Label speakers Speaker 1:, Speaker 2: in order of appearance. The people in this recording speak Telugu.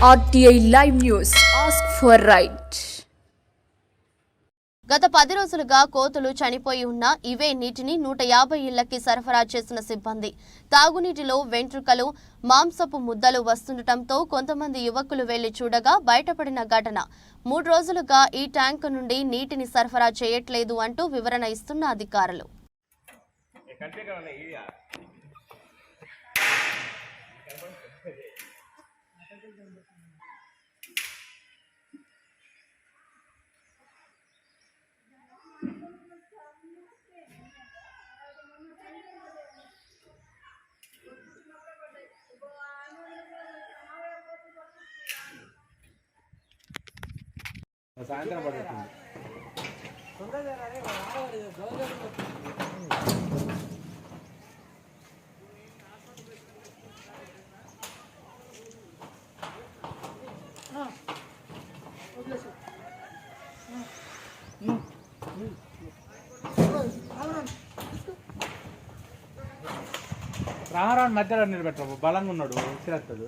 Speaker 1: RTI Live News. Ask for right.
Speaker 2: గత 10 రోజులుగా కోతులు చనిపోయి ఉన్న ఇవే నీటిని 150 ఇళ్లకి సరఫరా చేసిన సిబ్బంది తాగునీటిలో వెంట్రుకలు మాంసపు ముద్దలు వస్తుండటంతో కొంతమంది యువకులు వెళ్లి చూడగా బయటపడిన ఘటన 3 రోజులుగా ఈ ట్యాంకు నుండి నీటిని సరఫరా చేయట్లేదు అంటూ వివరణ ఇస్తున్న అధికారులు.
Speaker 3: సాయంత్రం పడుతుంది. రామరావు మధ్యలో నిలబెట్టరు, బలంగా ఉన్నాడు, తిరగదు.